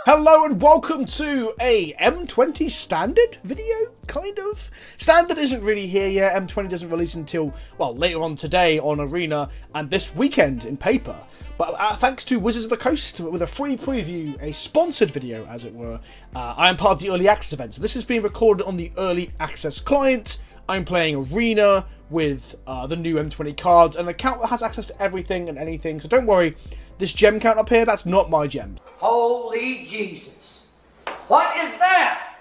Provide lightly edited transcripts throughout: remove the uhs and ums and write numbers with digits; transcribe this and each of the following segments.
Hello and welcome to a M20 standard video, kind of. Standard isn't really here yet. M20 doesn't release until, well, later on today on Arena and this weekend in paper. But thanks to Wizards of the Coast with a free preview, a sponsored video as it were, I am part of the early access event. So this is being recorded on the early access client. I'm playing Arena with the new M20 cards, an account that has access to everything and anything. So don't worry, this gem count up here, that's not my gem. Holy Jesus. What is that?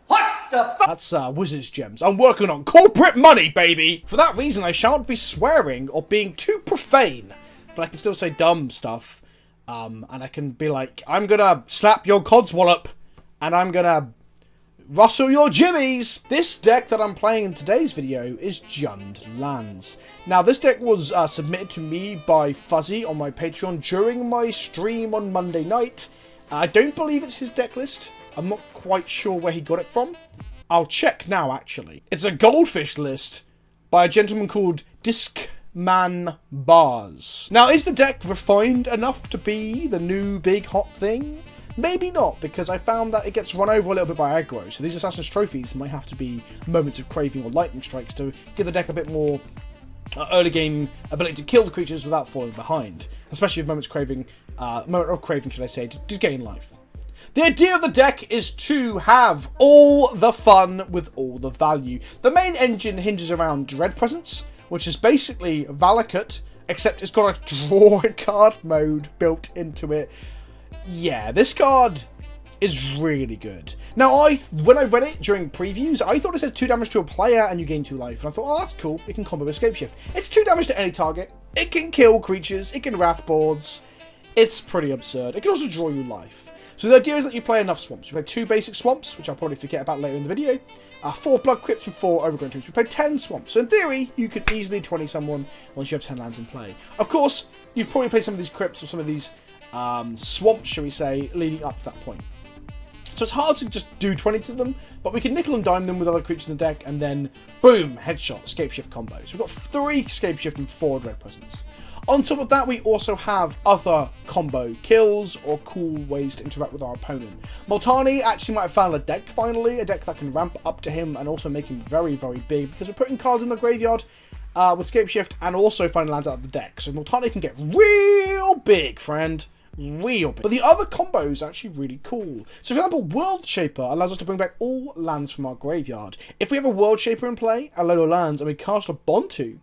What the fuck? That's Wizards gems. I'm working on corporate money, baby! For that reason, I shan't be swearing or being too profane. But I can still say dumb stuff. And I can be like, I'm gonna slap your codswallop. And I'm gonna rustle your jimmies! This deck that I'm playing in today's video is Jund Lands. Now, this deck was submitted to me by Fuzzy on my Patreon during my stream on Monday night. I don't believe it's his deck list. I'm not quite sure where he got it from. I'll check now, actually. It's a goldfish list by a gentleman called Discman Bars. Now, is the deck refined enough to be the new big hot thing? Maybe not, because I found that it gets run over a little bit by aggro, so these Assassin's Trophies might have to be moments of craving or lightning strikes to give the deck a bit more early game ability to kill the creatures without falling behind, especially with moment of craving, should I say, to gain life. The idea of the deck is to have all the fun with all the value. The main engine hinges around Dread Presence, which is basically Valakut, except it's got a draw a card mode built into it. Yeah, this card is really good. Now, when I read it during previews, I thought it said 2 damage to a player and you gain 2 life. And I thought, oh, that's cool. It can combo with Scapeshift. It's 2 damage to any target. It can kill creatures. It can wrath boards. It's pretty absurd. It can also draw you life. So the idea is that you play enough swamps. You play 2 basic swamps, which I'll probably forget about later in the video. 4 blood crypts and 4 overgrown tombs. We play 10 swamps. So in theory, you could easily 20 someone once you have 10 lands in play. Of course, you've probably played some of these crypts or some of these swamps, shall we say, leading up to that point. So it's hard to just do 20 to them, but we can nickel and dime them with other creatures in the deck, and then, boom, headshot, Scapeshift combo. So we've got 3 Scapeshift and 4 Dread Presence. On top of that, we also have other combo kills or cool ways to interact with our opponent. Multani actually might have found a deck finally, a deck that can ramp up to him and also make him very, very big, because we're putting cards in the graveyard with Scapeshift and also finding lands out of the deck. So Multani can get real big, friend. Real big. But the other combo is actually really cool. So for example, World Shaper allows us to bring back all lands from our graveyard. If we have a World Shaper in play, a load of lands, and we cast a Bontu,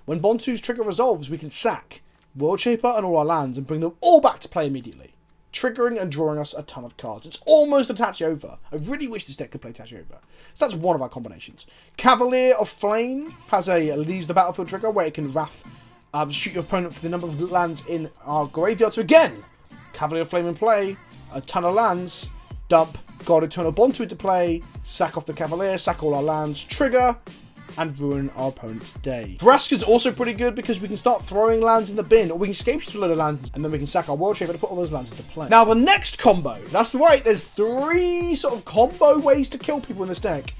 when Bontu's trigger resolves, we can sack World Shaper and all our lands and bring them all back to play immediately, triggering and drawing us a ton of cards. It's almost a Touch Over. I really wish this deck could play Touch Over. So that's one of our combinations. Cavalier of Flame has a leaves the battlefield trigger where it can wrath shoot your opponent for the number of lands in our graveyard. So again, Cavalier of Flame in play, a ton of lands, dump God Eternal Bontu into play, sack off the Cavalier, sack all our lands, trigger, and ruin our opponent's day. Vraska's also pretty good because we can start throwing lands in the bin, or we can Scapeshift a load of lands, and then we can sack our World Shaper to put all those lands into play. Now the next combo, that's right, there's 3 sort of combo ways to kill people in this deck,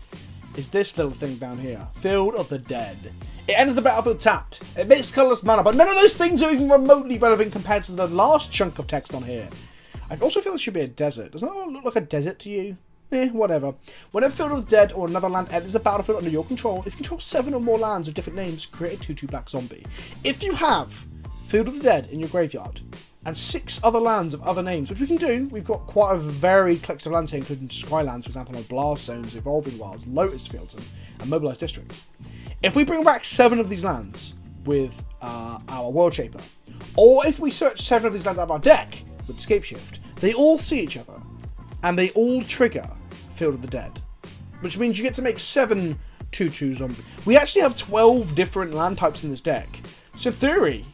is this little thing down here, Field of the Dead. It enters the battlefield tapped. It makes colorless mana, but none of those things are even remotely relevant compared to the last chunk of text on here. I also feel it should be a desert. Doesn't that look like a desert to you? Whatever. When a Field of the Dead or another land enters the battlefield under your control, if you control 7 or more lands with different names, create a 2/2 black zombie. If you have Field of the Dead in your graveyard and 6 other lands of other names, which we can do, we've got quite a varied collection of lands here, including Skylands, for example, like Blast Zones, Evolving Wilds, Lotus Fields, and Mobilized Districts. If we bring back 7 of these lands with our World Shaper, or if we search 7 of these lands out of our deck with Scapeshift, they all see each other, and they all trigger Field of the Dead, which means you get to make 7 2/2 zombies. We actually have 12 different land types in this deck, so in theory,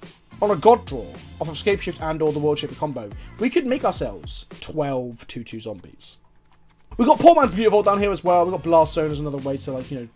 on a God draw off of Scapeshift and or the World Shaper combo, we could make ourselves 12 2/2 zombies. We've got Poor Man's Beautiful down here as well. We've got Blast Zone as another way to, like, you know,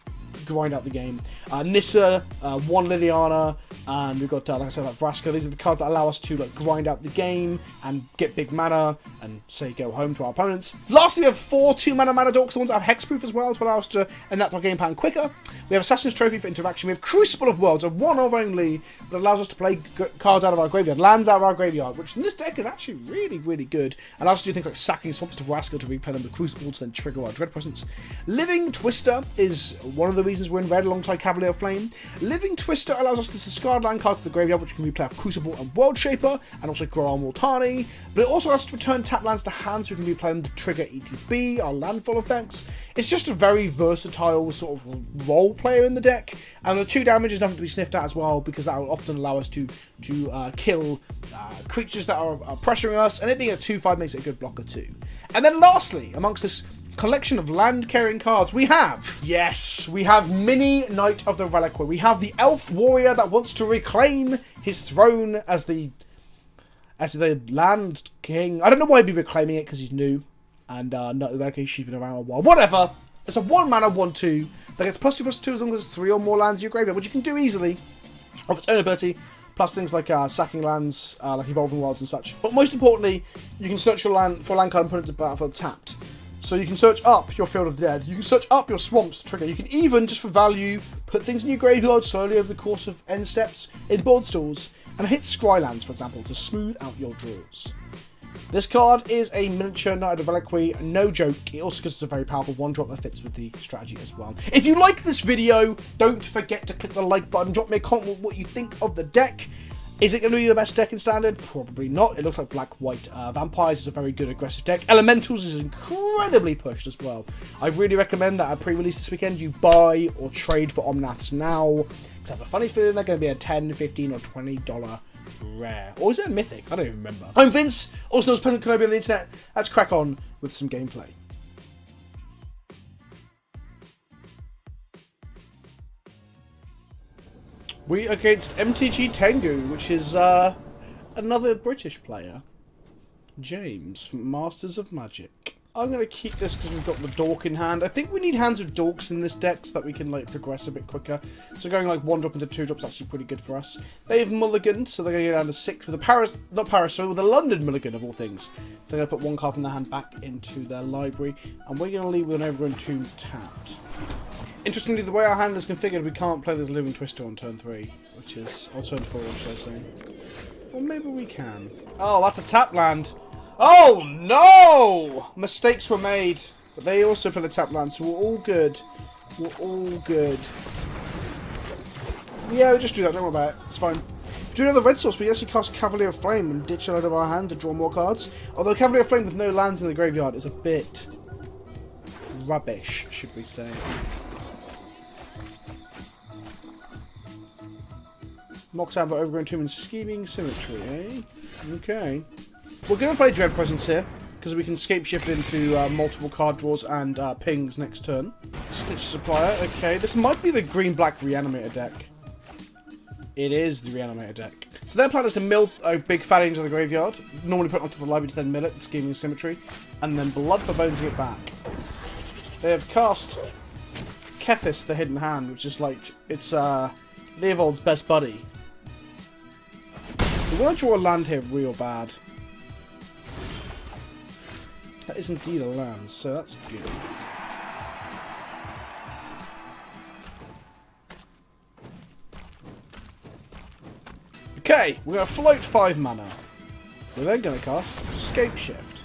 grind out the game. Nissa, 1 Liliana, and we've got, like I said, like Vraska. These are the cards that allow us to like grind out the game and get big mana and, say, go home to our opponents. Lastly, we have 4 2-mana mana dorks, the ones that have hexproof as well, to allow us to enact our game plan quicker. We have Assassin's Trophy for interaction. We have Crucible of Worlds, a one of only, that allows us to play cards out of our graveyard, lands out of our graveyard, which in this deck is actually really, really good. And allows us to do things like sacking swamps to Vraska to replay them with Crucible to then trigger our Dread Presence. Living Twister is one of the reasons we're in red alongside Cavalier of Flame. Living Twister allows us to discard land cards to the graveyard, which can be play off Crucible and World Shaper, and also grow our Multani. But it also allows us to return tap lands to hand, so we can replay them to trigger ETB, our landfall effects. It's just a very versatile sort of role player in the deck, and the 2 damage is nothing to be sniffed at as well, because that will often allow us to kill creatures that are pressuring us, and it being a 2/5 makes it a good blocker too. And then lastly, amongst this collection of land-carrying cards, we have Mini Knight of the Reliquary. We have the Elf Warrior that wants to reclaim his throne as the Land King. I don't know why he'd be reclaiming it, because he's new. And no, okay, she's been around a while. Whatever! It's a 1-mana 1/2 that gets +2/+2 as long as there's 3 or more lands in your graveyard, which you can do easily of its own ability, plus things like sacking lands, like Evolving Wilds and such. But most importantly, you can search your land for a land card and put it into battlefield tapped. So you can search up your Field of the Dead, you can search up your swamps to trigger, you can even, just for value, put things in your graveyard slowly over the course of end steps in board stalls, and hit Scrylands, for example, to smooth out your draws. This card is a miniature Knight of the Reliquary, no joke. It also gives us a very powerful 1-drop that fits with the strategy as well. If you like this video, don't forget to click the like button, drop me a comment with what you think of the deck. Is it going to be the best deck in Standard? Probably not. It looks like Black-White. Vampires is a very good aggressive deck. Elementals is incredibly pushed as well. I really recommend that at pre-release this weekend you buy or trade for Omnaths now, because I have a funny feeling they're going to be a $10, $15 or $20 rare. Or is it a mythic? I don't even remember. I'm Vince, also known as PleasantKenobi on the internet. Let's crack on with some gameplay. We are against MTG Tengu, which is another British player, James from Masters of Magic. I'm going to keep this because we've got the Dork in hand. I think we need hands with Dorks in this deck so that we can like progress a bit quicker. So going like 1-drop into 2-drops is actually pretty good for us. They have Mulligan, so they're going to go down to 6 with the the London Mulligan of all things. So they're going to put 1 card from their hand back into their library, and we're going to leave with an Overgrown Tomb tapped. Interestingly, the way our hand is configured, we can't play this Living Twister on turn 3, which is, or turn 4, should I say. Or maybe we can. Oh, that's a tap land. Oh no! Mistakes were made, but they also played a tap land, so we're all good. We're all good. Yeah, we just do that, don't worry about it. It's fine. If we do another red source, we actually cast Cavalier of Flame and ditch it out of our hand to draw more cards. Although Cavalier of Flame with no lands in the graveyard is a bit rubbish, should we say. Mox Amber, Overgrown Tomb, and Scheming Symmetry, eh? Okay. We're going to play Dread Presence here, because we can Scapeshift into multiple card draws and pings next turn. Stitch Supplier, okay. This might be the green-black Reanimator deck. It is the Reanimator deck. So their plan is to mill a big fatty into the graveyard, normally put it onto the library to then mill it, Scheming Symmetry, and then Blood for Bonesing it back. They have cast Kethis, the Hidden Hand, which is like, it's Leovold's best buddy. We want to draw a land here real bad. That is indeed a land, so that's good. Okay, we're going to float 5 mana. We're then going to cast Scapeshift.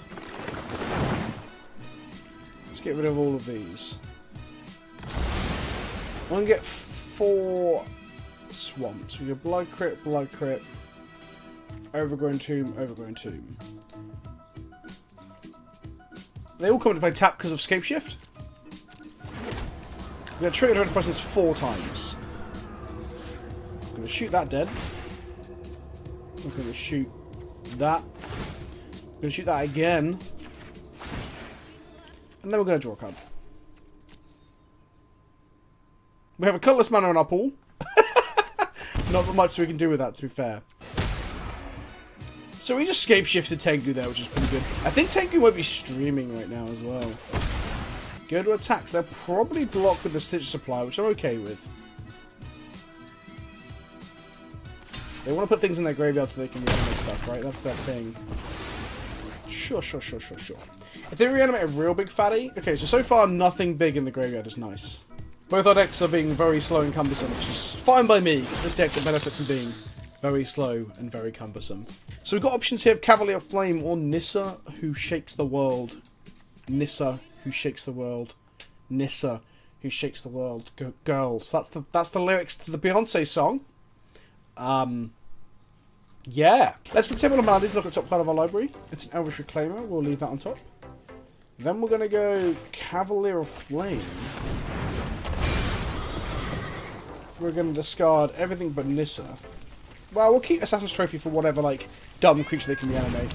Let's get rid of all of these. We're going to get 4 swamps. We get Blood Crypt, Overgrown Tomb, Overgrown Tomb. They all come into play tap because of Scapeshift. We're going to trigger Dread Presence 4 times. I'm going to shoot that dead. I'm going to shoot that. I'm going to shoot that again. And then we're going to draw a card. We have a colourless mana in our pool. Not much we can do with that, to be fair. So we just Scapeshifted Tengu there, which is pretty good. I think Tengu might be streaming right now as well. Go to attacks. They're probably blocked with the Stitch Supply, which I'm okay with. They want to put things in their graveyard so they can reanimate stuff, right? That's their thing. Sure. If they reanimate a real big fatty... Okay, so far nothing big in the graveyard is nice. Both our decks are being very slow and cumbersome, which is fine by me, because this deck benefits from being very slow and very cumbersome. So we've got options here of Cavalier Flame or Nissa, who shakes the world. Nissa, who shakes the world. Nissa, who shakes the world. Girls. That's the lyrics to the Beyonce song. Yeah. Let's continue on a melody to look at the top card of our library. It's an Elvish Reclaimer. We'll leave that on top. Then we're going to go Cavalier of Flame. We're going to discard everything but Nissa. Well, we'll keep Assassin's Trophy for whatever, like, dumb creature they can reanimate.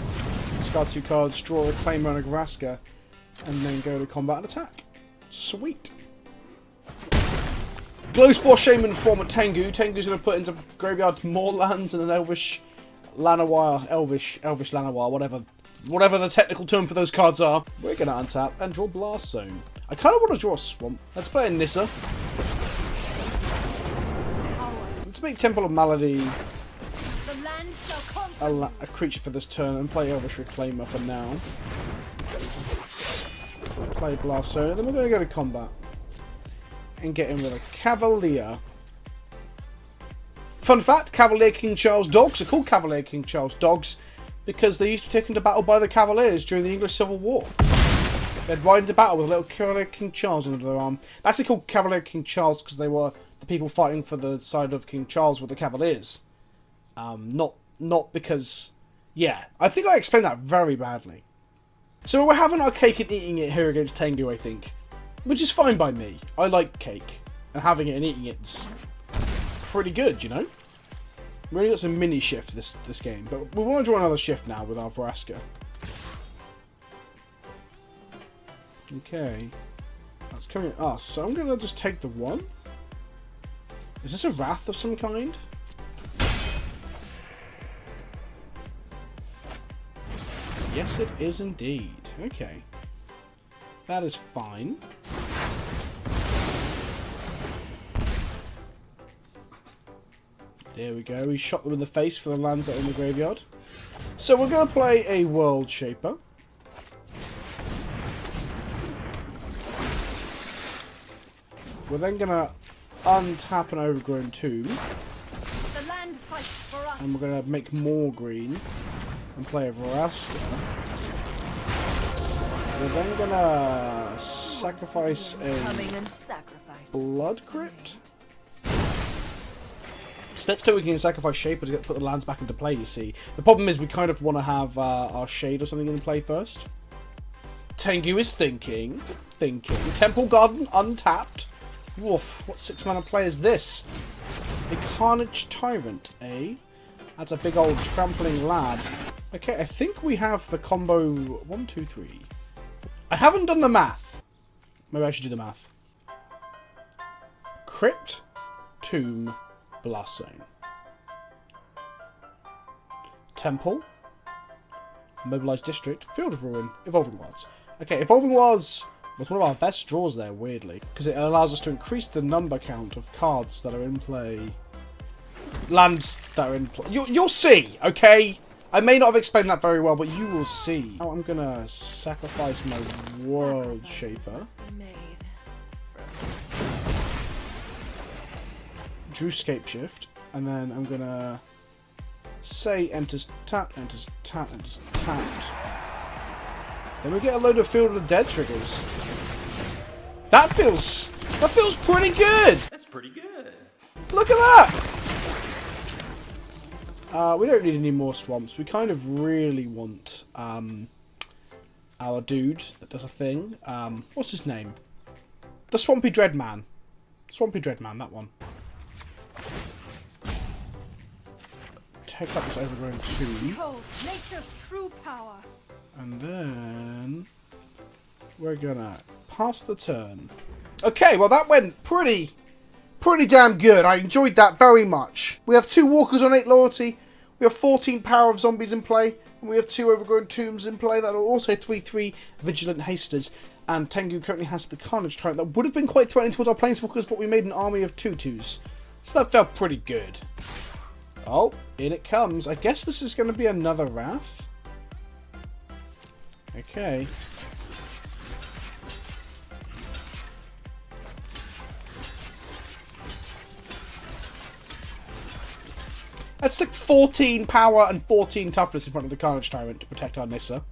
Discard 2 cards, draw a Reclaimer and a Graska, and then go to combat and attack. Sweet. Glowspore Shaman form at Tengu. Tengu's going to put into graveyard more lands and an Elvish Llanowar, Elvish Llanowar, whatever the technical term for those cards are. We're going to untap and draw Blast Zone. I kind of want to draw a Swamp. Let's play a Nissa. Let's make Temple of Malady a creature for this turn and play Elvish Reclaimer for now. Play Blast Zone, and then we're going to go to combat and get in with a Cavalier. Fun fact, Cavalier King Charles dogs are called Cavalier King Charles dogs because they used to be taken to battle by the Cavaliers during the English Civil War. They'd ride into battle with a little Cavalier King Charles under their arm. That's actually called Cavalier King Charles because they were the people fighting for the side of King Charles with the Cavaliers. Not because... Yeah, I think I explained that very badly. So we're having our cake and eating it here against Tengu, I think. Which is fine by me. I like cake. And having it and eating it's pretty good, you know? We only got some mini shift this game. But we want to draw another shift now with our Vraska. Okay. That's coming at us. So I'm going to just take the 1. Is this a Wrath of some kind? Yes, it is indeed. Okay. That is fine. There we go. We shot them in the face for the lands that are in the graveyard. So we're going to play a World Shaper. We're then going to untap an Overgrown Tomb. The land fights for us. And we're going to make more green and play a Vraska. We're then going to sacrifice a Blood Crypt. Because next time we can sacrifice Shaper to put the lands back into play, you see. The problem is we kind of want to have our Shade or something in play first. Tengu is thinking. Temple Garden untapped. Woof, what 6-mana play is this? A Carnage Tyrant, eh? That's a big old trampling lad. Okay, I think we have the combo 1, 2, 3. I haven't done the math. Maybe I should do the math. Crypt, Tomb, Blast Zone. Temple, Mobilized District, Field of Ruin, Evolving Wilds. Okay, Evolving Wilds was one of our best draws there, weirdly, because it allows us to increase the number count of cards that are in play. Lands that are in play. You'll see, okay? I may not have explained that very well, but you will see. Now I'm gonna sacrifice my World Shaper. Drew Scapeshift, and then I'm gonna say enters tapped, enters tapped, enters tapped. Then we get a load of Field of the Dead triggers. That feels pretty good. That's pretty good. Look at that. We don't need any more swamps. We kind of really want our dude that does a thing. What's his name? The Swampy Dreadman. Swampy Dreadman, that one. Take up this Overgrown Tomb. Behold nature's true power. And then we're gonna pass the turn. Okay, well that went pretty damn good. I enjoyed that very much. We have 2 Walkers on 8 Loyalty. We have 14 Power of Zombies in play. And we have 2 Overgrown Tombs in play. That are also 3/3 Vigilant Hasters. And Tengu currently has the Carnage Tyrant. That would have been quite threatening towards our Planeswalkers, but we made an army of 2/2s. So that felt pretty good. Oh, in it comes. I guess this is going to be another Wrath. Okay. Let's stick 14 power and 14 toughness in front of the Carnage Tyrant to protect our Nissa.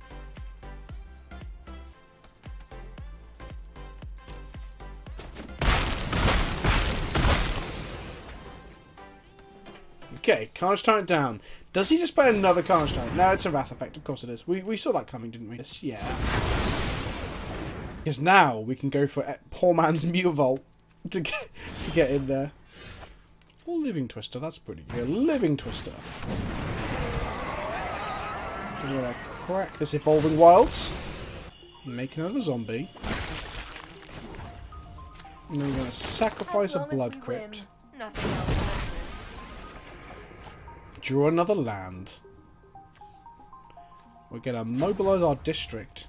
Okay, Carnage Tyrant down. Does he just play another Carnage Tyrant? No, it's a Wrath effect. Of course it is. We saw that coming, didn't we? Yes, yeah. Because now we can go for poor man's Mutavault to get in there. Or Living Twister, that's pretty good. Living Twister. We're going to crack this Evolving Wilds. Make another zombie. And then we're going to sacrifice a Blood Crypt. Draw another land. We're going to mobilise our district.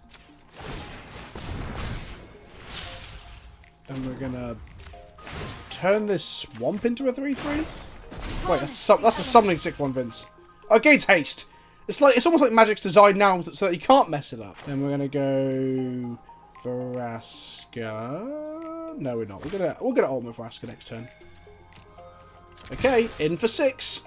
And we're going to turn this swamp into a 3/3? Wait, that's the summoning sick one, Vince. Oh, Gates Haste. It's almost like Magic's designed now so that you can't mess it up. Then we're gonna go Vraska. No, we're not. We're gonna ultimate Vraska next turn. Okay, in for 6.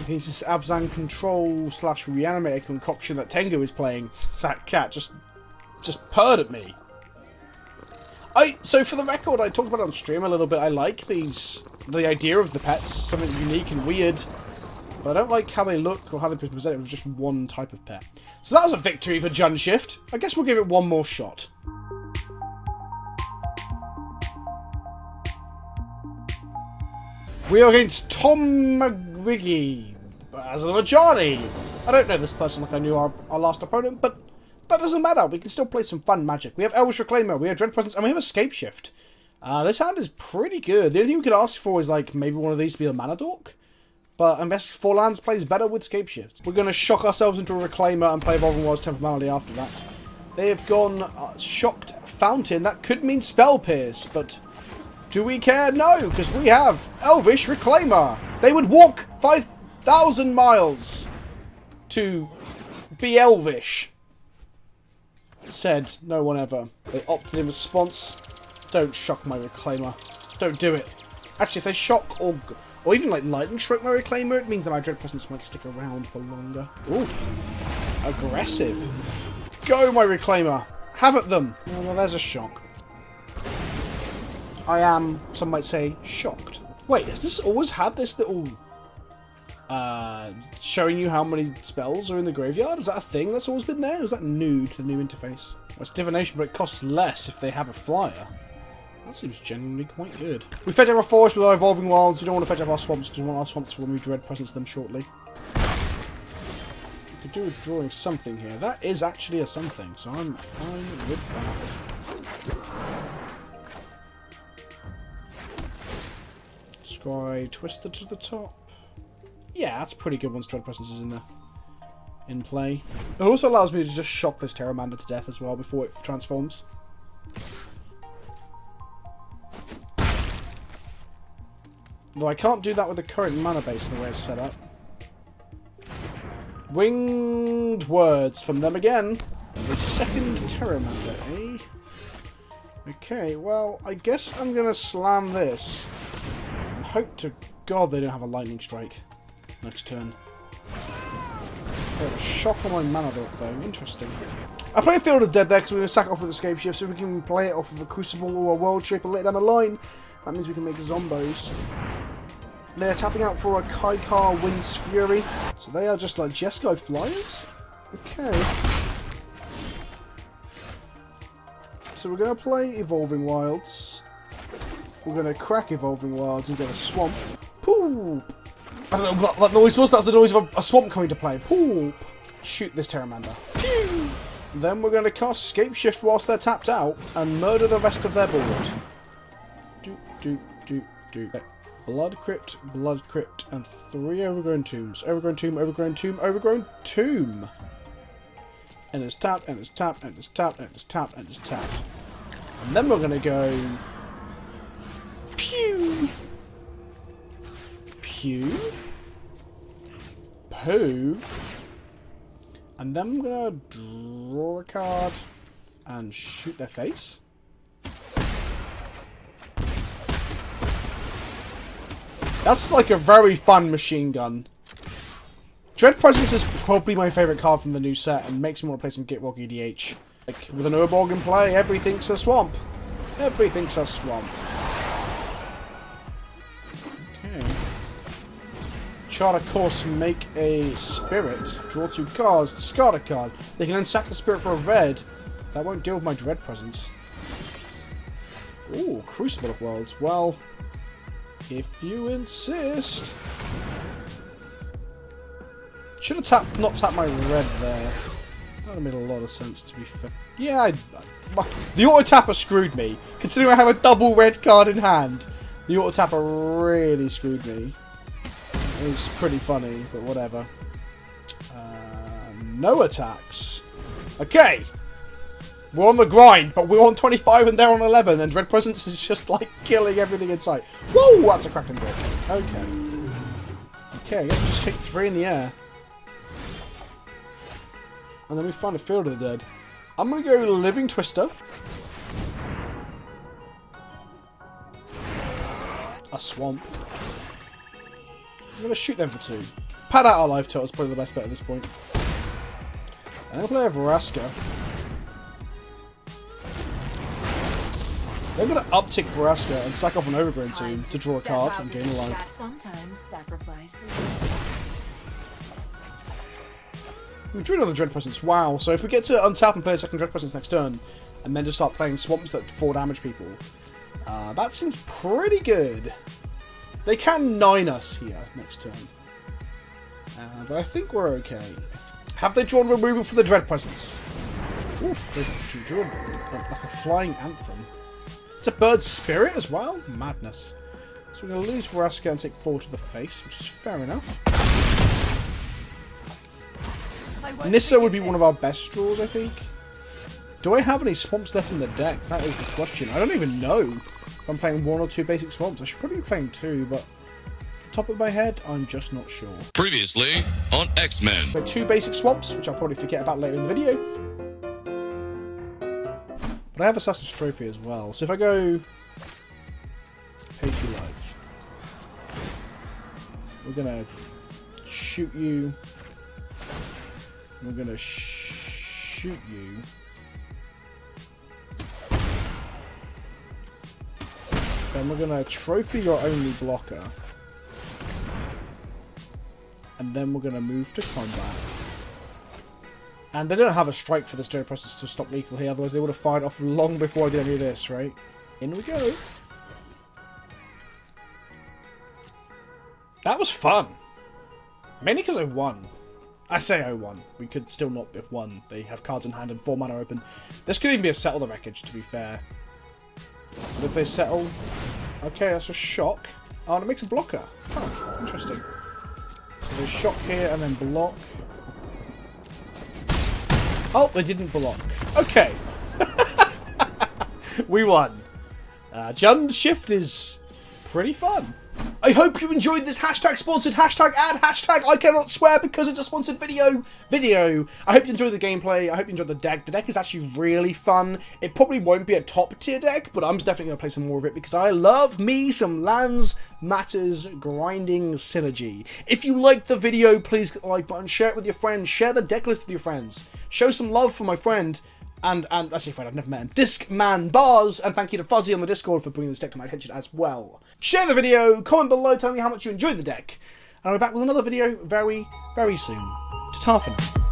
He's this Abzan control / reanimator concoction that Tengu is playing. That cat just purred at me. So for the record, I talked about it on stream a little bit. I like the idea of the pets, something unique and weird, but I don't like how they look or how they present it with just one type of pet. So that was a victory for Junshift. I guess we'll give it one more shot. We are against Tom McGee as a Majani. I don't know this person like I knew our last opponent, but that doesn't matter. We can still play some fun Magic. We have Elvish Reclaimer, we have Dread Presence, and we have a Scapeshift. This hand is pretty good. The only thing we could ask for is like maybe one of these to be a Mana Dork. But I guess 4 lands plays better with Scapeshift. We're going to shock ourselves into a Reclaimer and play Evolving Wilds Temporarily after that. They have gone Shocked Fountain. That could mean Spell Pierce, but do we care? No, because we have Elvish Reclaimer. They would walk 5,000 miles to be Elvish. Said no one ever. They opted in response. Don't shock my Reclaimer. Don't do it. Actually, if they shock or even like Lightning Strike my Reclaimer, it means that my Dread Presence might stick around for longer. Oof. Aggressive. Go, my Reclaimer. Have at them. Oh, well, there's a shock. I am, some might say, shocked. Wait, has this always had this little showing you how many spells are in the graveyard? Is that a thing that's always been there? Or is that new to the new interface? That's divination, but it costs less if they have a flyer. That seems genuinely quite good. We fetch up our forest with our Evolving Wilds. We don't want to fetch up our swamps because we want our swamps when we Dread Presence them shortly. We could do with drawing something here. That is actually a something, so I'm fine with that. Scry Twister to the top. Yeah, that's pretty good once Dread Presence is in play. It also allows me to just shock this Terramander to death as well before it transforms. Though I can't do that with the current mana base the way it's set up. Winged words from them again. The second Terramander, eh? Okay, well, I guess I'm going to slam this. And hope to God they don't have a Lightning Strike next turn. A shock on my Mana Dork though, interesting. I play Field of Dead there because we're going to sack off with the Scapeshift so we can play it off of a Crucible or a World Shaper later down the line. That means we can make Zombos. They're tapping out for a Kaikar Wind's Fury. So they are just like Jeskai Flyers? Okay. So we're going to play Evolving Wilds. We're going to crack Evolving Wilds and get a Swamp. Poop! I don't know what that noise was. That's the noise of a swamp coming to play. Poop! Shoot this Terramander. Pew! Then we're going to cast Scapeshift whilst they're tapped out and murder the rest of their board. Blood Crypt, and 3 Overgrown Tombs. Overgrown Tomb, Overgrown Tomb, Overgrown Tomb. And it's tapped, and it's tapped, and it's tapped, and it's tapped, and it's tapped. And then we're going to go... Pew! Pew. Poo. And then I'm gonna draw a card and shoot their face. That's like a very fun machine gun. Dread Presence is probably my favourite card from the new set and makes me want to play some Gitrog EDH. Like, with an Urborg in play, everything's a swamp. Everything's a swamp. Okay. Charter Course, make a spirit. Draw 2 cards, discard a card. They can then sack the spirit for a red. That won't deal with my Dread Presence. Ooh, Crucible of Worlds. Well, if you insist. Should have not tapped my red there. That would have made a lot of sense, to be fair. Yeah, the auto-tapper screwed me. Considering I have a double red card in hand, the auto-tapper really screwed me. It's pretty funny, but whatever. No attacks. Okay. We're on the grind, but we're on 25 and they're on 11, and Dread Presence is just, like, killing everything in sight. Whoa, that's a Kraken Drake. Okay. Okay, I guess we just take 3 in the air. And then we find a Field of the Dead. I'm going to go Living Twister. A Swamp. I'm going to shoot them for 2. Pad out our life total is probably the best bet at this point. And I'll play a Vraska. I'm going to uptick Vraska and sack off an Overgrown Tomb to draw a card and gain a life. We drew another Dread Presence. Wow. So if we get to untap and play a second Dread Presence next turn, and then just start playing swamps that 4 damage people, that seems pretty good. They can 9 us here next turn. But I think we're okay. Have they drawn removal for the Dread Presence? Oof, they drew like a flying anthem. It's a bird spirit as well? Madness. So we're going to lose Vraska and take 4 to the face, which is fair enough. Nissa would be one of our best draws, I think. Do I have any swamps left in the deck? That is the question. I don't even know if I'm playing 1 or 2 basic swamps. I should probably be playing 2, but off the top of my head, I'm just not sure. Previously on X-Men. So 2 basic swamps, which I'll probably forget about later in the video. But I have Assassin's Trophy as well. So if I go pay 2 life, we're going to shoot you. We're going to shoot you. Then we're going to trophy your only blocker. And then we're going to move to combat. And they don't have a strike for this Dread Presence to stop lethal here, otherwise they would have fired off long before I did any of this, right? In we go. That was fun. Mainly because I won. I say I won. We could still not have won. They have cards in hand and 4 mana open. This could even be a Settle the Wreckage, to be fair. But if they settle... Okay, that's a shock. Oh, and it makes a blocker. Oh, interesting. So they shock here and then block. Oh, they didn't block. Okay. We won. Jund Shift is pretty fun. I hope you enjoyed this hashtag sponsored, hashtag ad, hashtag I cannot swear because it's a sponsored video. I hope you enjoyed the gameplay. I hope you enjoyed the deck. The deck is actually really fun. It probably won't be a top tier deck, but I'm definitely going to play some more of it because I love me some Lands Matters grinding synergy. If you liked the video, please hit the like button, share it with your friends, share the deck list with your friends. Show some love for my friend. And I say friend, I've never met him. Discman Bars, and thank you to Fuzzy on the Discord for bringing this deck to my attention as well. Share the video, comment below, tell me how much you enjoyed the deck, and I'll be back with another video very, very soon. Ta-ta for now.